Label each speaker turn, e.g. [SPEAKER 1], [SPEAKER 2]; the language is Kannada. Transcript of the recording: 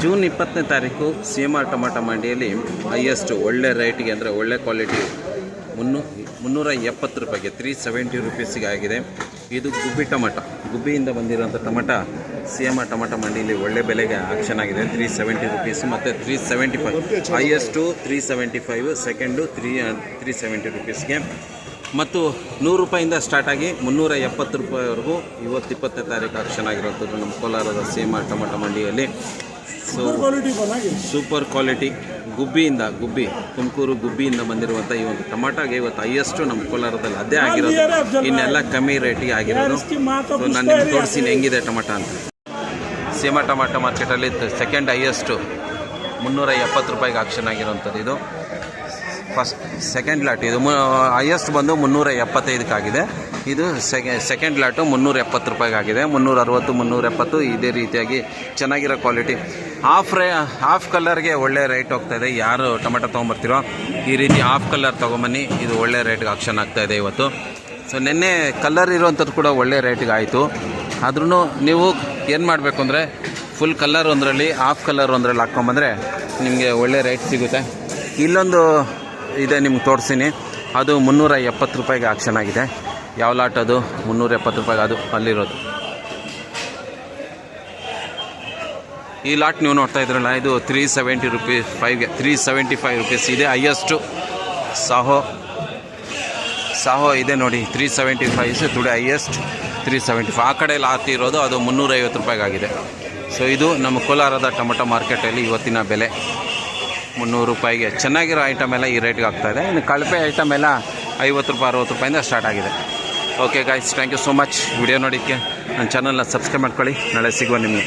[SPEAKER 1] ಜೂನ್ 20ನೇ ತಾರೀಕು CMR ಟೊಮಾಟೊ ಮಂಡಿಯಲ್ಲಿ ಹೈಯೆಸ್ಟ್ ಒಳ್ಳೆ ರೇಟಿಗೆ ಅಂದರೆ ಒಳ್ಳೆ ಕ್ವಾಲಿಟಿ 370 ರೂಪಾಯಿಗೆ 370 ರುಪೀಸಿಗೆ ಆಗಿದೆ. ಇದು ಗುಬ್ಬಿ ಟೊಮಾಟೊ, ಗುಬ್ಬಿಯಿಂದ ಬಂದಿರೋಂಥ ಟೊಮಾಟೊ CMR ಟೊಮಾಟೊ ಮಂಡಿಯಲ್ಲಿ ಒಳ್ಳೆ ಬೆಲೆಗೆ ಆಕ್ಷನ್ ಆಗಿದೆ. 370 ರುಪೀಸ್ ಮತ್ತು 375 ಹೈಯೆಸ್ಟು 375, ಸೆಕೆಂಡು 370 ರುಪೀಸ್ಗೆ ಮತ್ತು 100 ರೂಪಾಯಿಂದ ಸ್ಟಾರ್ಟ್ ಆಗಿ 370 ರೂಪಾಯಿವರೆಗೂ ಇವತ್ತು 20ನೇ ತಾರೀಕು ಆಕ್ಷನ್ ಆಗಿರೋಂಥದ್ದು ನಮ್ಮ ಕೋಲಾರದ CMR ಟೊಮಾಟೊ ಮಂಡಿಯಲ್ಲಿ. So super quality Gubbi Tumakuru ಗುಬ್ಬಿಯಿಂದ ಬಂದಿರುವಂಥ ಈ ಒಂದು ಟೊಮಾಟೋಗೆ ಇವತ್ತು ಹೈಯೆಸ್ಟು ನಮ್ಮ ಕೋಲಾರದಲ್ಲಿ ಅದೇ ಆಗಿರೋದು, ಇನ್ನೆಲ್ಲ ಕಮ್ಮಿ ರೇಟಿಗೆ ಆಗಿರೋದು. ಸೊ ನಾನು ನಿಮ್ಗೆ ತೋರಿಸ್ತೀನಿ ಹೆಂಗಿದೆ ಟೊಮಾಟೊ ಅಂತ. CMR ಟೊಮಾಟೊ ಮಾರ್ಕೆಟಲ್ಲಿ ಸೆಕೆಂಡ್ ಹೈಯೆಸ್ಟು 370 ರೂಪಾಯಿಗೆ ಆಕ್ಷನ್ ಆಗಿರೋಂಥದ್ದು. ಇದು ಸೆಕೆಂಡ್ ಲಾಟ್, ಇದು ಹೈಯೆಸ್ಟ್ ಬಂದು 375 ಇದು ಸೆಕೆಂಡ್ ಲಾಟು 370 ರೂಪಾಯಿಗಾಗಿದೆ. 360, 370 ಇದೇ ರೀತಿಯಾಗಿ ಚೆನ್ನಾಗಿರೋ ಕ್ವಾಲಿಟಿ. ಹಾಫ್ ಕಲರ್ಗೆ ಒಳ್ಳೆ ರೇಟ್ ಹೋಗ್ತಾಯಿದೆ. ಯಾರು ಟೊಮೆಟೊ ತೊಗೊಂಬರ್ತೀರೋ ಈ ರೀತಿ ಹಾಫ್ ಕಲರ್ ತೊಗೊಂಬನ್ನಿ, ಇದು ಒಳ್ಳೆ ರೇಟ್ಗೆ ಆಕ್ಷನ್ ಆಗ್ತಾಯಿದೆ ಇವತ್ತು. ಸೊ ನಿನ್ನೆ ಕಲರ್ ಇರೋವಂಥದ್ದು ಕೂಡ ಒಳ್ಳೆ ರೇಟಿಗೆ ಆಯಿತು. ಆದ್ರೂ ನೀವು ಏನು ಮಾಡಬೇಕು ಅಂದರೆ ಫುಲ್ ಕಲರ್ ಒಂದರಲ್ಲಿ ಹಾಫ್ ಕಲರ್ ಒಂದರಲ್ಲಿ ಹಾಕ್ಕೊಂಬಂದರೆ ನಿಮಗೆ ಒಳ್ಳೆ ರೇಟ್ ಸಿಗುತ್ತೆ. ಇಲ್ಲೊಂದು ಇದೆ ನಿಮ್ಗೆ ತೋರಿಸ್ತೀನಿ, ಅದು 370 ರೂಪಾಯಿಗೆ ಆಕ್ಷನ್ ಆಗಿದೆ. ಯಾವ ಲಾಟ್ ಅದು? 370 ರೂಪಾಯಿಗೆ ಅದು ಅಲ್ಲಿರೋದು. ಈ ಲಾಟ್ ನೀವು ನೋಡ್ತಾ ಇದ್ರಲ್ಲ, ಇದು 370 ರುಪೀಸ್ 375 ರುಪೀಸ್ ಇದೆ. ಹೈಯೆಸ್ಟು ಸಾಹೋ ಇದೆ ನೋಡಿ, 375 ಟುಡೇ ಹೈಯೆಸ್ಟ್ 375. ಆ ಕಡೆ ಲಾಟ್ ಇರೋದು ಅದು 350 ರೂಪಾಯಿಗಾಗಿದೆ. ಸೊ ಇದು ನಮ್ಮ ಕೋಲಾರದ ಟೊಮೆಟೊ ಮಾರ್ಕೆಟಲ್ಲಿ ಇವತ್ತಿನ ಬೆಲೆ 300 ರೂಪಾಯಿಗೆ. ಚೆನ್ನಾಗಿರೋ ಐಟಮ್ ಎಲ್ಲ ಈ ರೇಟ್ಗೆ ಆಗ್ತಾಯಿದೆ. ಇನ್ನು ಕಳಪೆ ಐಟಮ್ ಎಲ್ಲ 50 ರೂಪಾಯಿ 60 ರೂಪಾಯಿಂದ ಸ್ಟಾರ್ಟ್ ಆಗಿದೆ. Okay guys, thank you so much. Video ನೋಡೋಕ್ಕೆ ನನ್ನ ಚಾನಲ್ನ ಸಬ್ಸ್ಕ್ರೈಬ್ ಮಾಡ್ಕೊಳ್ಳಿ. ನಾಳೆ ಸಿಗುವ ನಿಮಗೆ.